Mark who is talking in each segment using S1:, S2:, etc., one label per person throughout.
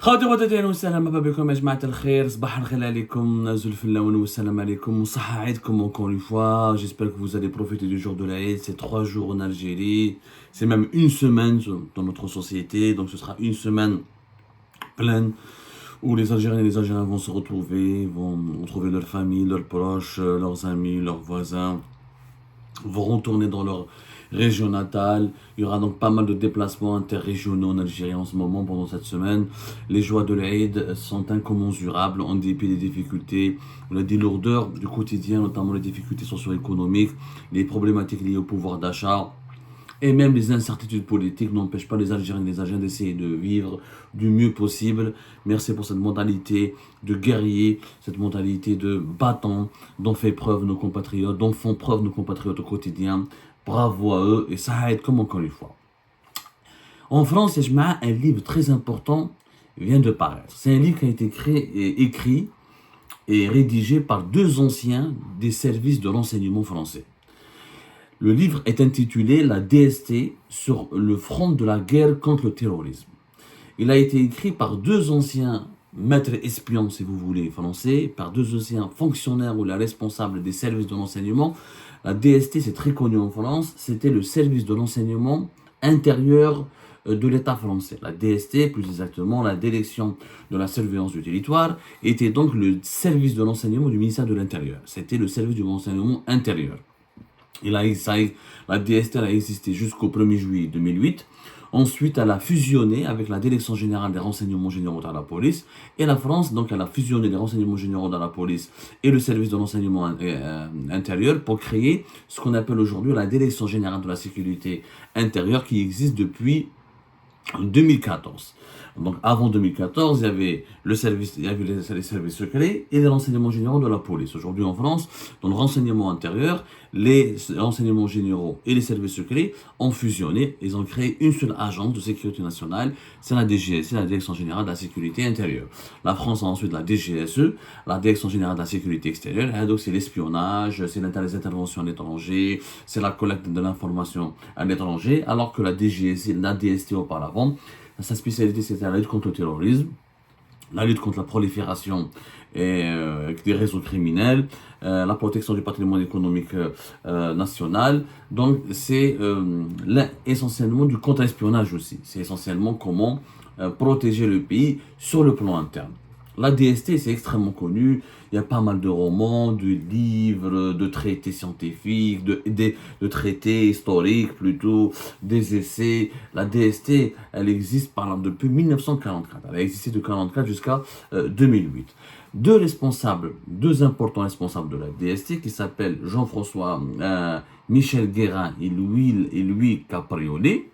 S1: خواتي وخواتاتي، اهلا وسهلا مرحبا بكم يا جماعة الخير. صباح الخير عليكم، زلف اللون والسلام عليكم وصحة عيدكم encore une fois. J'espère que vous allez profiter du jour de l'Aïd. C'est 3 jours en Algérie, c'est même une semaine dans notre société, donc ce sera une semaine pleine où les Algériens et les Algériens vont se retrouver, vont retrouver leur famille, leurs proches, leurs amis, leurs voisins, vont retourner dans leur région natale. Il y aura donc pas mal de déplacements interrégionaux en Algérie en ce moment pendant cette semaine. Les joies de l'Aïd sont incommensurables en dépit des difficultés, des lourdeurs du quotidien, notamment les difficultés socio-économiques, les problématiques liées au pouvoir d'achat. Et même les incertitudes politiques n'empêchent pas les Algériens et les Algériens d'essayer de vivre du mieux possible. Merci pour cette mentalité de guerrier, cette mentalité de battant dont font preuve nos compatriotes au quotidien. Bravo à eux et ça aide comme encore une fois. En France, un livre très important vient de paraître. C'est un livre qui a été écrit et rédigé par deux anciens des services de renseignement français. Le livre est intitulé La DST sur le front de la guerre contre le terrorisme. Il a été écrit par deux anciens maîtres espions, si vous voulez, français, par deux anciens fonctionnaires ou les responsables des services de renseignement. La DST, c'est très connu en France, c'était le service de renseignement intérieur de l'État français. La DST, plus exactement, la direction de la surveillance du territoire, était donc le service de renseignement du ministère de l'Intérieur. C'était le service du renseignement intérieur. La DST a existé jusqu'au 1er juillet 2008. Ensuite, elle a fusionné avec la Direction générale des renseignements généraux dans la police. Et la France, donc, elle a fusionné les renseignements généraux dans la police et le service de renseignement intérieur pour créer ce qu'on appelle aujourd'hui la Direction générale de la sécurité intérieure qui existe depuis 2014. Donc avant 2014, il y avait les services secrets et les renseignements généraux de la police. Aujourd'hui en France, dans le renseignement intérieur, les renseignements généraux et les services secrets ont fusionné. Ils ont créé une seule agence de sécurité nationale, c'est la DGSE, la Direction générale de la sécurité intérieure. La France a ensuite la DGSE, la Direction générale de la sécurité extérieure. Et donc c'est l'espionnage, c'est les interventions à l'étranger, c'est la collecte de l'information à l'étranger, alors que la DGSE, la DST auparavant, sa spécialité, c'était la lutte contre le terrorisme, la lutte contre la prolifération des réseaux criminels, la protection du patrimoine économique national. Donc, c'est essentiellement du contre-espionnage aussi. C'est essentiellement comment protéger le pays sur le plan interne. La DST, c'est extrêmement connu. Il y a pas mal de romans, de livres, de traités scientifiques, de traités historiques plutôt, des essais. La DST, elle existe depuis 1944. Elle a existé de 1944 jusqu'à 2008. Deux importants responsables de la DST qui s'appellent Jean-François Michel Guérin et Louis Capriolet.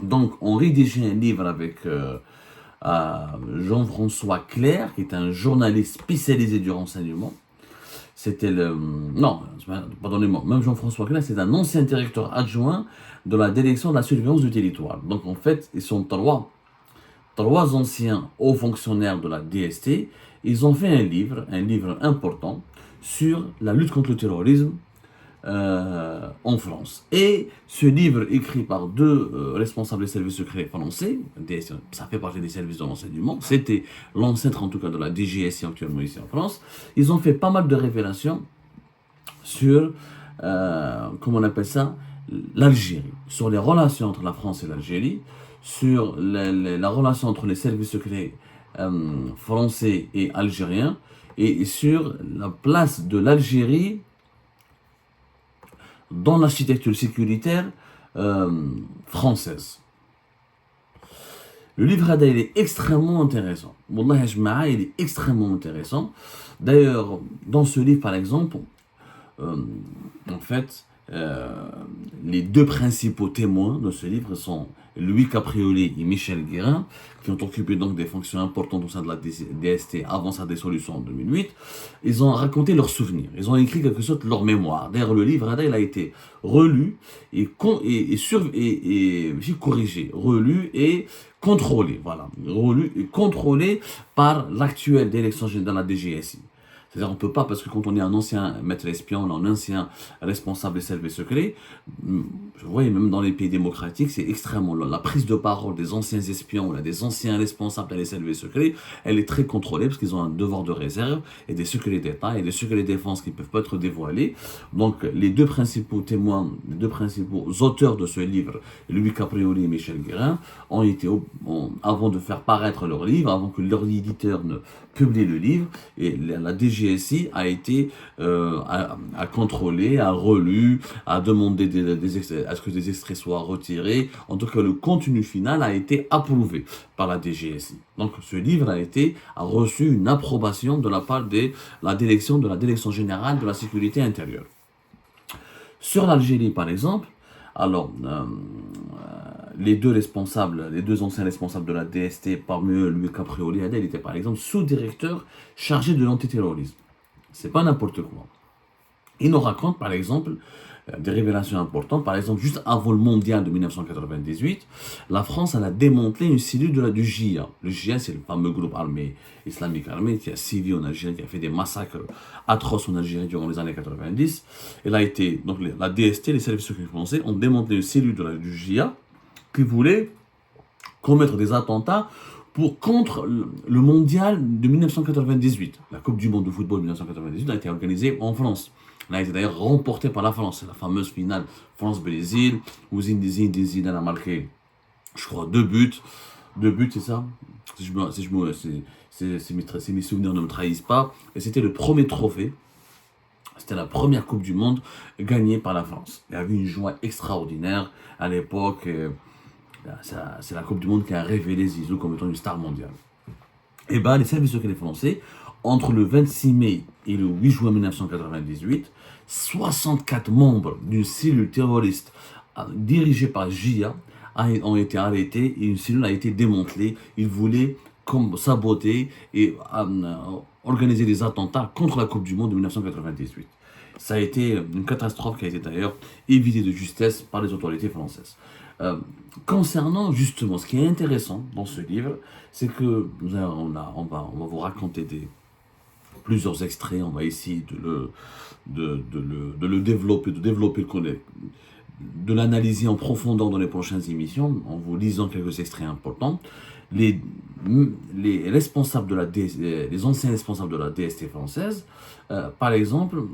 S1: Donc, on rédigeait un livre avec Jean-François Clerc, qui est un journaliste spécialisé du renseignement. C'était non, pardonnez-moi, même Jean-François Clerc, c'est un ancien directeur adjoint de la direction de la surveillance du territoire. Donc en fait, ils sont trois anciens hauts fonctionnaires de la DST. Ils ont fait un livre important sur la lutte contre le terrorisme en France. Et ce livre, écrit par deux responsables des services secrets français, ça fait partie des services de renseignement, c'était l'ancêtre en tout cas de la DGSI actuellement ici en France, ils ont fait pas mal de révélations sur, comment on appelle ça, l'Algérie, sur les relations entre la France et l'Algérie, sur la relation entre les services secrets français et algériens, et sur la place de l'Algérie dans l'architecture sécuritaire française. Le livre il est extrêmement intéressant. Wallah jama'a, il est extrêmement intéressant. D'ailleurs, dans ce livre, par exemple, en fait, les deux principaux témoins de ce livre sont Louis Capriolet et Michel Guérin, qui ont occupé donc des fonctions importantes au sein de la DST avant sa dissolution en 2008. Ils ont raconté leurs souvenirs, ils ont écrit quelque chose de leur mémoire. D'ailleurs, le livre, il a été relu et corrigé, relu et contrôlé, voilà, relu et contrôlé par l'actuelle direction générale de la DGSI. C'est-à-dire on ne peut pas, parce que quand on est un ancien maître espion, un ancien responsable des services secrets, vous voyez, même dans les pays démocratiques, c'est extrêmement long. La prise de parole des anciens espions, là, des anciens responsables des services secrets, elle est très contrôlée parce qu'ils ont un devoir de réserve et des secrets d'État et des secrets de défense qui ne peuvent pas être dévoilés. Donc les deux principaux témoins, les deux principaux auteurs de ce livre, Louis Caprioli et Michel Guérin, avant de faire paraître leur livre, avant que leur éditeur ne publie le livre, et la DGSI a contrôlé, a relu, a demandé à ce que des extraits soient retirés. En tout cas, le contenu final a été approuvé par la DGSI. Donc, ce livre a reçu une approbation de la part de la Direction générale de la sécurité intérieure. Sur l'Algérie, par exemple, alors, les deux anciens responsables de la DST, parmi eux, Louis Caprioli, il était par exemple sous-directeur chargé de l'antiterrorisme. C'est pas n'importe quoi. Il nous raconte par exemple des révélations importantes. Par exemple, juste avant le mondial de 1998, la France a démantelé une cellule du JIA. Le JIA, c'est le fameux groupe islamique armé qui a sévi en Algérie, qui a fait des massacres atroces en Algérie durant les années 90. Donc la DST, les services secrets français, ont démantelé une cellule du JIA qui voulait commettre des attentats contre le mondial de 1998. La Coupe du monde de football de 1998 a été organisée en France. Elle a été d'ailleurs remportée par la France. C'est la fameuse finale France-Brésil, où Zidane a marqué, je crois, 2 buts. 2 buts, c'est ça? Si mes souvenirs ne me trahissent pas. Et c'était le premier trophée. C'était la première Coupe du Monde gagnée par la France. Il y avait une joie extraordinaire à l'époque. C'est la Coupe du Monde qui a révélé Zizou comme étant une star mondiale. Et bien, les services secrets français, entre le 26 mai et le 8 juin 1998, 64 membres d'une cellule terroriste dirigée par JIA ont été arrêtés et une cellule a été démantelée. Ils voulaient saboter et organiser des attentats contre la Coupe du Monde de 1998. Ça a été une catastrophe qui a été d'ailleurs évitée de justesse par les autorités françaises. Concernant justement ce qui est intéressant dans ce livre, c'est que on va vous raconter plusieurs extraits, on va essayer de le développer, de l'analyser en profondeur dans les prochaines émissions, en vous lisant quelques extraits importants. Les responsables les anciens responsables de la DST française, par exemple,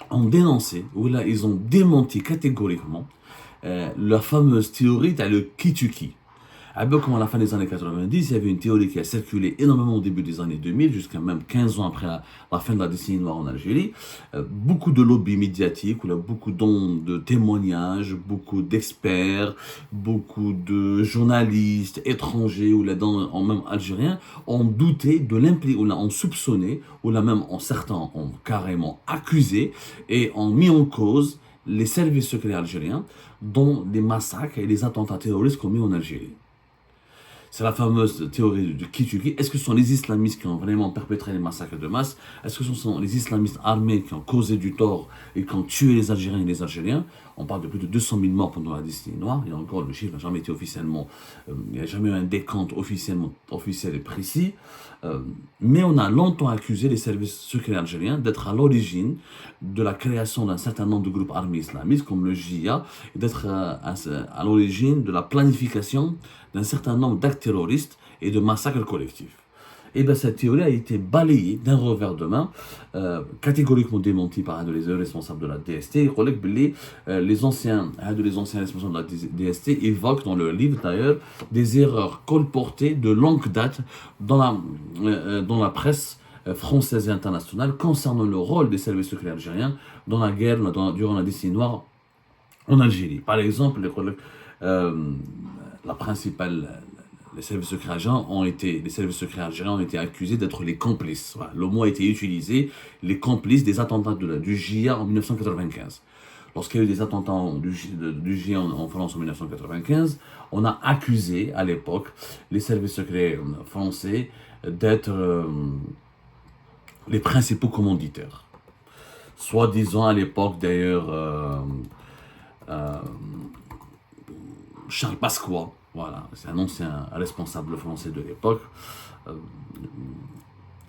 S1: ont dénoncé, ou là ils ont démenti catégoriquement la fameuse théorie le qui-tu-qui. Un peu comme à la fin des années 90, il y avait une théorie qui a circulé énormément au début des années 2000, jusqu'à même 15 ans après la fin de la décennie noire en Algérie. Beaucoup de lobbies médiatiques, où il y a beaucoup de témoignages, beaucoup d'experts, beaucoup de journalistes étrangers, ou là même algériens, ont douté de l'implication, ou ont soupçonné, ou là même certains ont carrément accusé et ont mis en cause les services secrets algériens dans les massacres et les attentats terroristes commis en Algérie. C'est la fameuse théorie du qui-tu-qui. Est-ce que ce sont les islamistes qui ont vraiment perpétré les massacres de masse? Est-ce que ce sont les islamistes armés qui ont causé du tort et qui ont tué les Algériens et les Algériens? On parle de plus de 200 000 morts pendant la décennie noire. Et encore, le chiffre n'a jamais été officiellement... il n'y a jamais eu un décompte officiel et précis. Mais on a longtemps accusé les services secrets algériens d'être à l'origine de la création d'un certain nombre de groupes armés islamistes, comme le JIA, et d'être à l'origine de la planification d'un certain nombre d'actes terroristes et de massacres collectifs. Et bien cette théorie a été balayée d'un revers de main, catégoriquement démentie par un des responsables de la DST. Les anciens responsables de la DST évoquent dans leur livre d'ailleurs des erreurs colportées de longue date dans la presse française et internationale concernant le rôle des services secrets algériens dans la guerre durant la décennie noire en Algérie. Par exemple, les services secrets algériens ont été accusés d'être les complices. Voilà, le mot a été utilisé, les complices des attentats du JIA en 1995. Lorsqu'il y a eu des attentats du JIA en France en 1995, on a accusé à l'époque les services secrets français d'être les principaux commanditaires. Soi-disant à l'époque d'ailleurs Charles Pasqua, voilà, c'est un ancien responsable français de l'époque,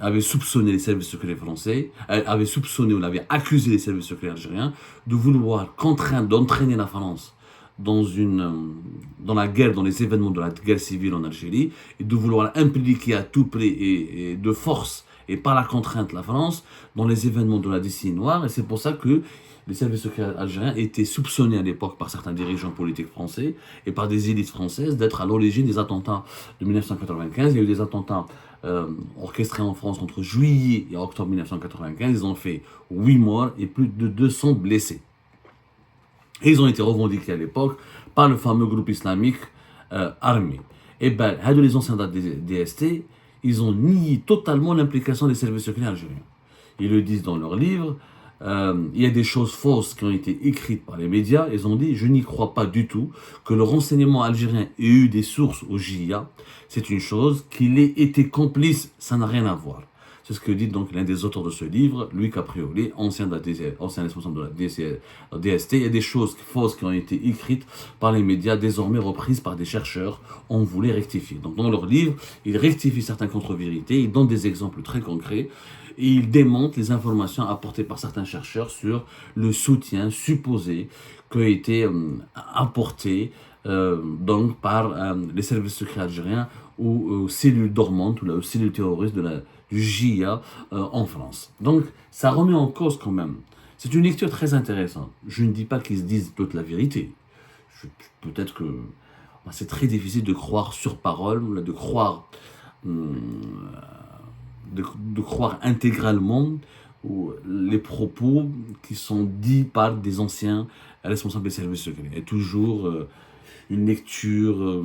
S1: avait soupçonné les services secrets français, avait soupçonné ou avait accusé les services secrets algériens de vouloir d'entraîner la France dans la guerre, dans les événements de la guerre civile en Algérie, et de vouloir impliquer à tout prix et de force et par la contrainte la France dans les événements de la décennie noire. Et c'est pour ça que les services secrets algériens étaient soupçonnés à l'époque par certains dirigeants politiques français et par des élites françaises d'être à l'origine des attentats de 1995. Il y a eu des attentats orchestrés en France entre juillet et octobre 1995. Ils ont fait 8 morts et plus de 200 blessés. Et ils ont été revendiqués à l'époque par le fameux groupe islamique armé. Et ben, les anciens de la DST, ils ont nié totalement l'implication des services secrets algériens. Ils le disent dans leur livre. Il y a des choses fausses qui ont été écrites par les médias. Ils ont dit: je n'y crois pas du tout que le renseignement algérien ait eu des sources au JIA. C'est une chose, qu'il ait été complice, ça n'a rien à voir. C'est ce que dit donc l'un des auteurs de ce livre, Louis Caprioli, ancien responsable de la DST. Il y a des choses fausses qui ont été écrites par les médias, désormais reprises par des chercheurs. On voulait rectifier. Donc dans leur livre, ils rectifient certaines contre-vérités, ils donnent des exemples très concrets et ils démontrent les informations apportées par certains chercheurs sur le soutien supposé qui a été apporté donc par les services secrets algériens aux cellules dormantes ou aux cellules terroristes du JIA en France. Donc, ça remet en cause quand même. C'est une lecture très intéressante. Je ne dis pas qu'ils se disent toute la vérité. Peut-être que c'est très difficile de croire sur parole, de croire intégralement les propos qui sont dits par des anciens responsables des services secrets. Il y a toujours une lecture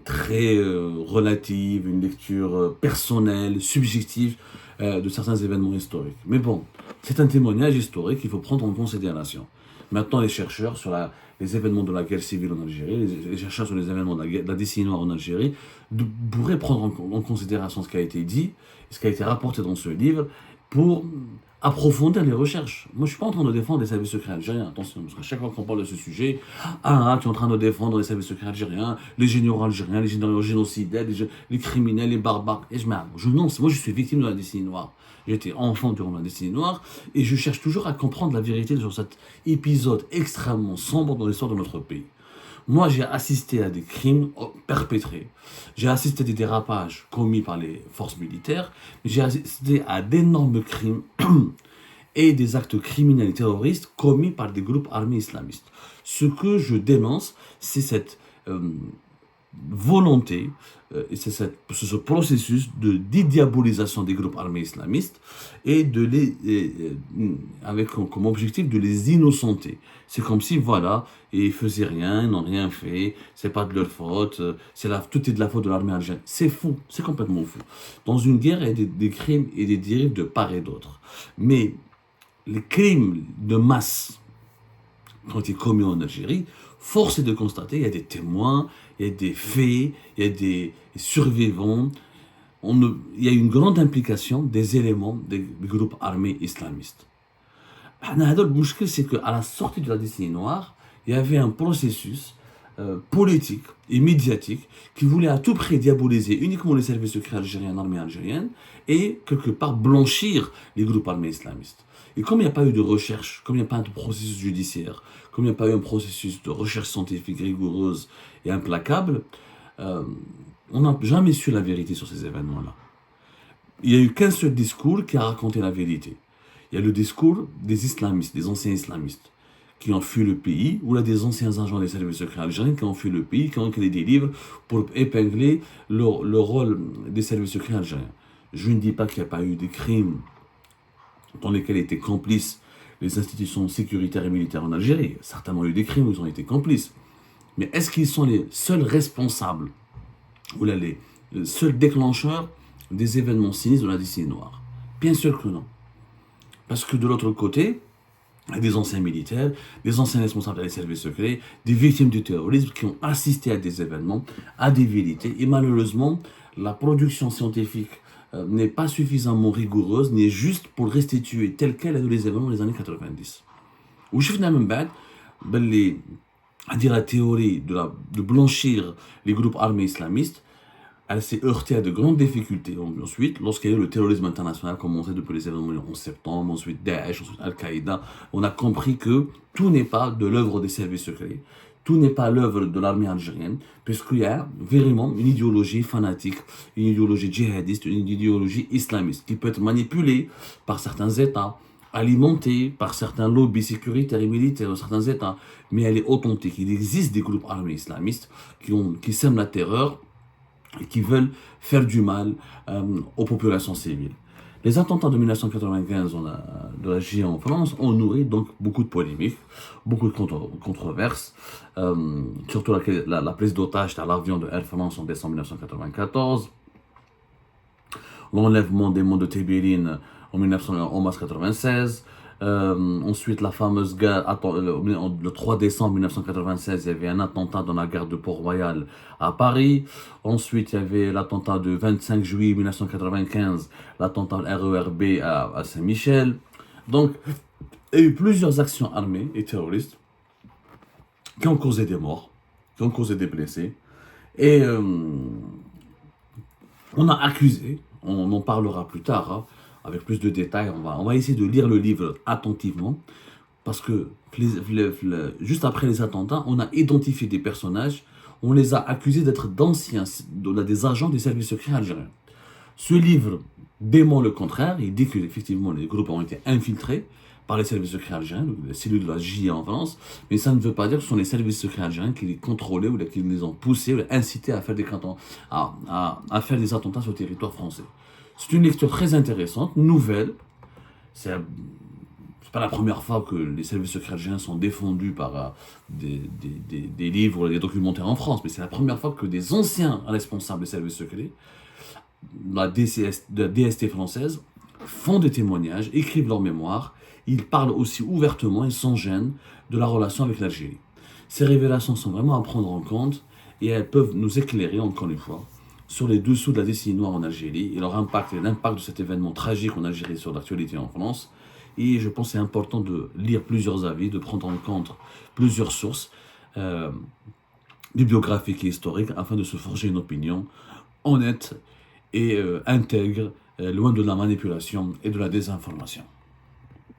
S1: très relative, une lecture personnelle, subjective de certains événements historiques. Mais bon, c'est un témoignage historique qu'il faut prendre en considération. Maintenant, les chercheurs sur les événements de la guerre civile en Algérie, les chercheurs sur les événements de la décennie noire en Algérie, pourraient prendre en considération ce qui a été dit, ce qui a été rapporté dans ce livre, pour approfondir les recherches. Moi, je ne suis pas en train de défendre les services secrets algériens. Attention, parce qu'à chaque fois qu'on parle de ce sujet, tu es en train de défendre les services secrets algériens, les généraux algériens, les généraux génocidaires, les criminels, les barbares. Et moi, je suis victime de la décennie noire. J'étais enfant durant la décennie noire et je cherche toujours à comprendre la vérité sur cet épisode extrêmement sombre dans l'histoire de notre pays. Moi, j'ai assisté à des crimes perpétrés. J'ai assisté à des dérapages commis par les forces militaires. J'ai assisté à d'énormes crimes et des actes criminels et terroristes commis par des groupes armés islamistes. Ce que je dénonce, c'est cette volonté, et c'est ce processus de dédiabolisation des groupes armés islamistes et avec comme objectif de les innocenter. C'est comme si, voilà, ils faisaient rien, ils n'ont rien fait, c'est pas de leur faute, tout est de la faute de l'armée algérienne. C'est fou, c'est complètement fou. Dans une guerre, il y a des crimes et des dérives de part et d'autre. Mais les crimes de masse qui ont été commis en Algérie, force est de constater, il y a des témoins, il y a des faits, il y a des survivants. Il y a une grande implication des éléments des groupes armés islamistes. Le problème, c'est qu'à la sortie de la décennie noire, il y avait un processus politique et médiatique qui voulait à tout prix diaboliser uniquement les services secrets algériens, l'armée algérienne, et quelque part blanchir les groupes armés islamistes. Et comme il n'y a pas eu de recherche, comme il n'y a pas de processus judiciaire, comme il n'y a pas eu un processus de recherche scientifique rigoureuse et implacable, on n'a jamais su la vérité sur ces événements-là. Il n'y a eu qu'un seul discours qui a raconté la vérité. Il y a le discours des islamistes, des anciens islamistes, qui ont fui le pays, ou là des anciens agents des services secrets algériens qui ont fui le pays, qui ont écrit des livres pour épingler le rôle des services secrets algériens. Je ne dis pas qu'il n'y a pas eu des crimes dans lesquels étaient complices les institutions sécuritaires et militaires en Algérie. Certainement eu des crimes où ils ont été complices. Mais est-ce qu'ils sont les seuls responsables, ou là les seuls déclencheurs des événements sinistres de la décennie noire? Bien sûr que non. Parce que de l'autre côté, il y a des anciens militaires, des anciens responsables des services secrets, des victimes du terrorisme qui ont assisté à des événements, à des vérités. Et malheureusement, la production scientifique n'est pas suffisamment rigoureuse, ni juste pour restituer tel quel les événements des années 90. Où je finis même à dire la théorie de blanchir les groupes armés islamistes, elle s'est heurtée à de grandes difficultés. Ensuite, lorsqu'il y a eu le terrorisme international, commencé depuis les événements du 11 septembre, ensuite Daesh, ensuite Al-Qaïda, on a compris que tout n'est pas de l'œuvre des services secrets, tout n'est pas l'œuvre de l'armée algérienne, puisqu'il y a vraiment une idéologie fanatique, une idéologie djihadiste, une idéologie islamiste qui peut être manipulée par certains États, alimentée par certains lobbies sécuritaires et militaires de certains États, mais elle est authentique. Il existe des groupes armés islamistes qui sèment la terreur et qui veulent faire du mal aux populations civiles. Les attentats de 1995 de la GIA en France ont nourri donc beaucoup de polémiques, beaucoup de controverses, surtout la prise d'otage à l'avion de Air France en décembre 1994, l'enlèvement des monts de Tébéline en mars 1996. Ensuite, la fameuse gare, le 3 décembre 1996, il y avait un attentat dans la gare de Port-Royal à Paris. Ensuite, il y avait l'attentat du 25 juillet 1995, l'attentat RERB à Saint-Michel. Donc, il y a eu plusieurs actions armées et terroristes qui ont causé des morts, qui ont causé des blessés. Et on a accusé, on en parlera plus tard, hein, avec plus de détails, on va essayer de lire le livre attentivement, parce que juste après les attentats, on a identifié des personnages, on les a accusés d'être d'anciens, des agents des services secrets algériens. Ce livre dément le contraire, il dit qu'effectivement les groupes ont été infiltrés par les services secrets algériens, les cellules de la JIA en France, mais ça ne veut pas dire que ce sont les services secrets algériens qui les contrôlaient ou qui les ont poussés ou incités à faire des attentats sur le territoire français. C'est une lecture très intéressante, nouvelle. C'est pas la première fois que les services secrets algériens sont défendus par des livres ou des documentaires en France, mais c'est la première fois que des anciens responsables des services secrets, la DST française, font des témoignages, écrivent leurs mémoires. Ils parlent aussi ouvertement et sans gêne de la relation avec l'Algérie. Ces révélations sont vraiment à prendre en compte et elles peuvent nous éclairer, encore une fois, sur les dessous de la décennie noire en Algérie et leur impact et l'impact de cet événement tragique en Algérie sur l'actualité en France. Et je pense que c'est important de lire plusieurs avis, de prendre en compte plusieurs sources bibliographiques et historiques afin de se forger une opinion honnête et intègre, loin de la manipulation et de la désinformation.